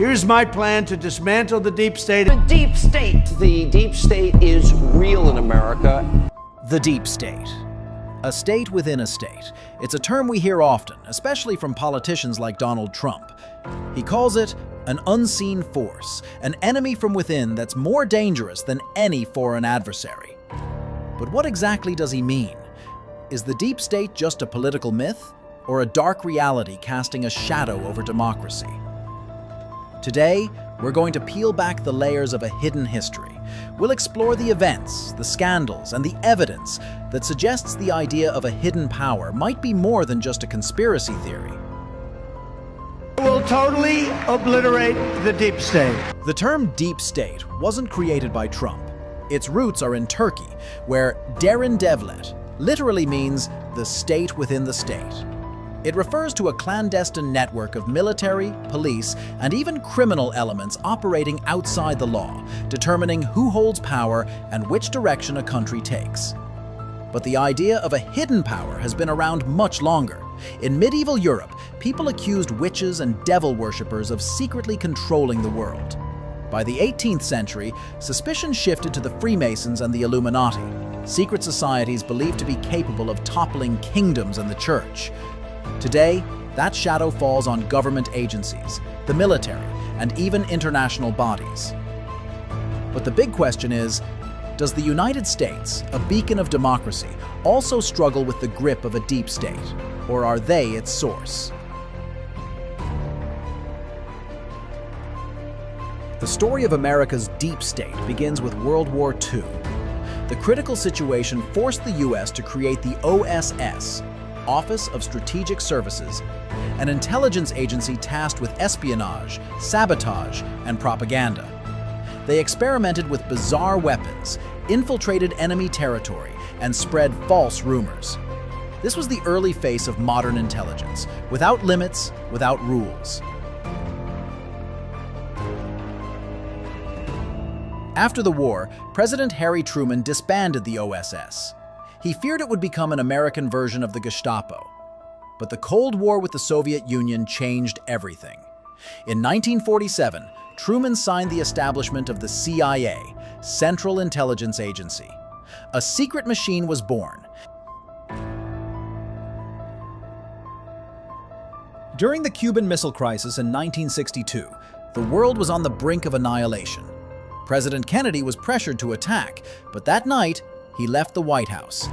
Here's my plan to dismantle the deep state. The deep state. The deep state is real in America. The deep state. A state within a state. It's a term we hear often, especially from politicians like Donald Trump. He calls it an unseen force, an enemy from within that's more dangerous than any foreign adversary. But what exactly does he mean? Is the deep state just a political myth, or a dark reality casting a shadow over democracy? Today, we're going to peel back the layers of a hidden history. We'll explore the events, the scandals, and the evidence that suggests the idea of a hidden power might be more than just a conspiracy theory. Will totally obliterate the deep state. The term deep state wasn't created by Trump. Its roots are in Turkey, where derin devlet literally means the state within the state. It refers to a clandestine network of military, police, and even criminal elements operating outside the law, determining who holds power and which direction a country takes. But the idea of a hidden power has been around much longer. In medieval Europe, people accused witches and devil worshippers of secretly controlling the world. By the 18th century, suspicion shifted to the Freemasons and the Illuminati, secret societies believed to be capable of toppling kingdoms and the church. Today, that shadow falls on government agencies, the military, and even international bodies. But the big question is, does the United States, a beacon of democracy, also struggle with the grip of a deep state, or are they its source? The story of America's deep state begins with World War II. The critical situation forced the U.S. to create the OSS, Office of Strategic Services, an intelligence agency tasked with espionage, sabotage, and propaganda. They experimented with bizarre weapons, infiltrated enemy territory, and spread false rumors. This was the early face of modern intelligence, without limits, without rules. After the war, President Harry Truman disbanded the OSS. He feared it would become an American version of the Gestapo. But the Cold War with the Soviet Union changed everything. In 1947, Truman signed the establishment of the CIA, Central Intelligence Agency. A secret machine was born. During the Cuban Missile Crisis in 1962, the world was on the brink of annihilation. President Kennedy was pressured to attack, but that night, he left the White House.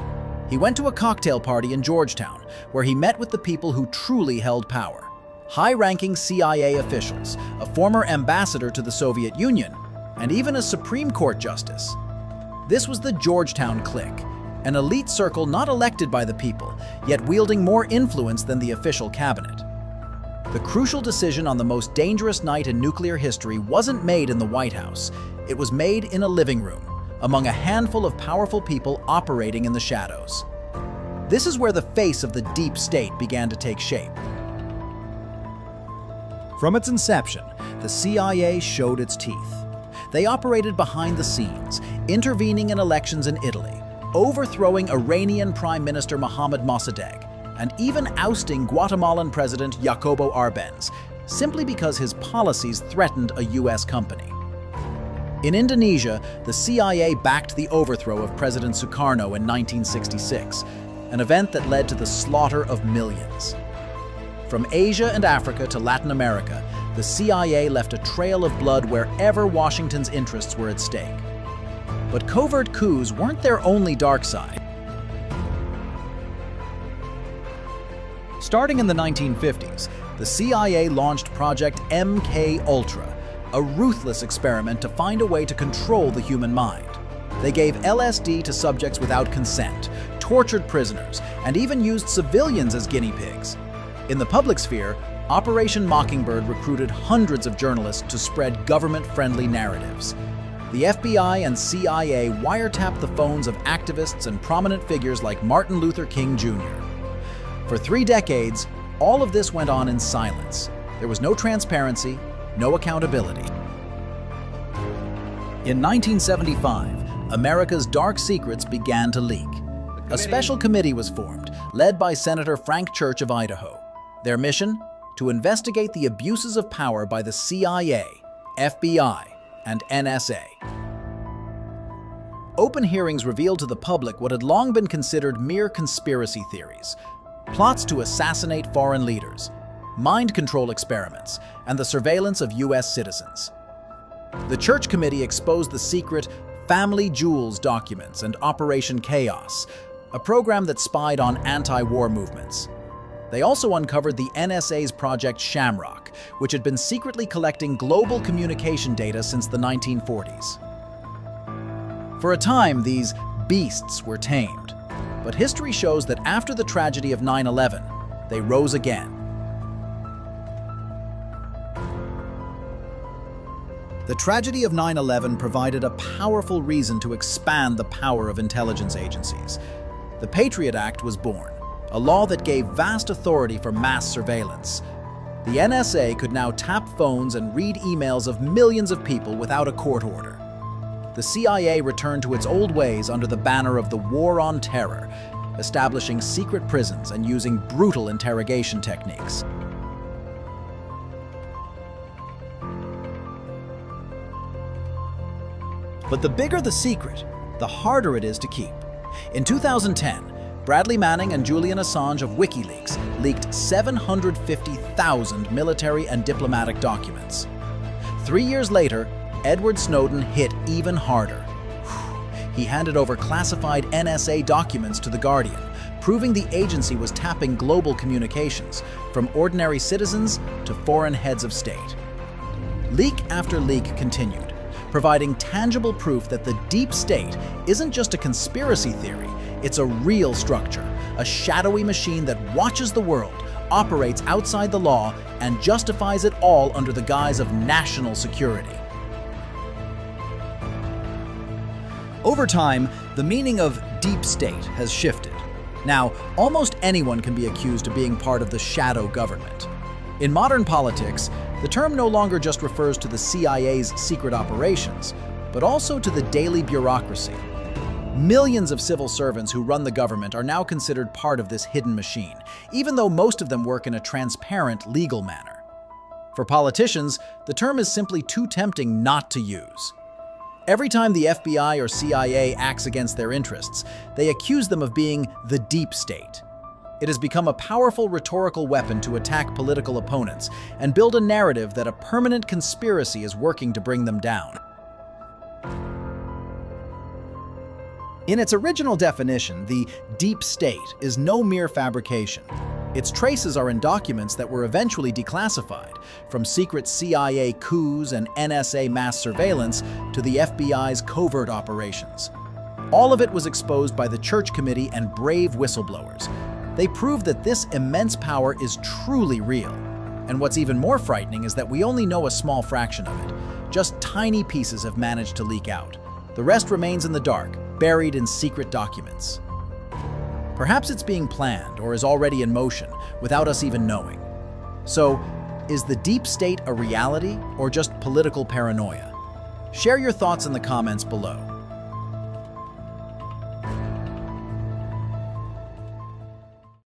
He went to a cocktail party in Georgetown, where he met with the people who truly held power. High-ranking CIA officials, a former ambassador to the Soviet Union, and even a Supreme Court justice. This was the Georgetown clique, an elite circle not elected by the people, yet wielding more influence than the official cabinet. The crucial decision on the most dangerous night in nuclear history wasn't made in the White House. It was made in a living room, among a handful of powerful people operating in the shadows. This is where the face of the deep state began to take shape. From its inception, the CIA showed its teeth. They operated behind the scenes, intervening in elections in Italy, overthrowing Iranian Prime Minister Mohammad Mossadegh, and even ousting Guatemalan President Jacobo Arbenz, simply because his policies threatened a US company. In Indonesia, the CIA backed the overthrow of President Sukarno in 1966, an event that led to the slaughter of millions. From Asia and Africa to Latin America, the CIA left a trail of blood wherever Washington's interests were at stake. But covert coups weren't their only dark side. Starting in the 1950s, the CIA launched Project MK-Ultra, a ruthless experiment to find a way to control the human mind. They gave LSD to subjects without consent, tortured prisoners, and even used civilians as guinea pigs. In the public sphere, Operation Mockingbird recruited hundreds of journalists to spread government-friendly narratives. The FBI and CIA wiretapped the phones of activists and prominent figures like Martin Luther King Jr. For 3 decades, all of this went on in silence. There was no transparency, no accountability. In 1975, America's dark secrets began to leak. A special committee was formed, led by Senator Frank Church of Idaho. Their mission? to investigate the abuses of power by the CIA, FBI, and NSA. Open hearings revealed to the public what had long been considered mere conspiracy theories: plots to assassinate foreign leaders, mind control experiments, and the surveillance of U.S. citizens. The Church Committee exposed the secret Family Jewels documents and Operation Chaos, a program that spied on anti-war movements. They also uncovered the NSA's Project Shamrock, which had been secretly collecting global communication data since the 1940s. For a time, these beasts were tamed, but history shows that after the tragedy of 9/11, they rose again. The tragedy of 9/11 provided a powerful reason to expand the power of intelligence agencies. The Patriot Act was born, a law that gave vast authority for mass surveillance. The NSA could now tap phones and read emails of millions of people without a court order. The CIA returned to its old ways under the banner of the War on Terror, establishing secret prisons and using brutal interrogation techniques. But the bigger the secret, the harder it is to keep. In 2010, Bradley Manning and Julian Assange of WikiLeaks leaked 750,000 military and diplomatic documents. 3 years later, Edward Snowden hit even harder. He handed over classified NSA documents to The Guardian, proving the agency was tapping global communications, from ordinary citizens to foreign heads of state. Leak after leak continued, providing tangible proof that the deep state isn't just a conspiracy theory, it's a real structure, a shadowy machine that watches the world, operates outside the law, and justifies it all under the guise of national security. Over time, the meaning of deep state has shifted. Now, almost anyone can be accused of being part of the shadow government. In modern politics, the term no longer just refers to the CIA's secret operations, but also to the daily bureaucracy. Millions of civil servants who run the government are now considered part of this hidden machine, even though most of them work in a transparent, legal manner. For politicians, the term is simply too tempting not to use. Every time the FBI or CIA acts against their interests, they accuse them of being the deep state. It has become a powerful rhetorical weapon to attack political opponents and build a narrative that a permanent conspiracy is working to bring them down. In its original definition, the deep state is no mere fabrication. Its traces are in documents that were eventually declassified, from secret CIA coups and NSA mass surveillance to the FBI's covert operations. All of it was exposed by the Church Committee and brave whistleblowers. They proved that this immense power is truly real. And what's even more frightening is that we only know a small fraction of it. Just tiny pieces have managed to leak out. The rest remains in the dark, buried in secret documents. Perhaps it's being planned or is already in motion without us even knowing. So, is the deep state a reality or just political paranoia? Share your thoughts in the comments below.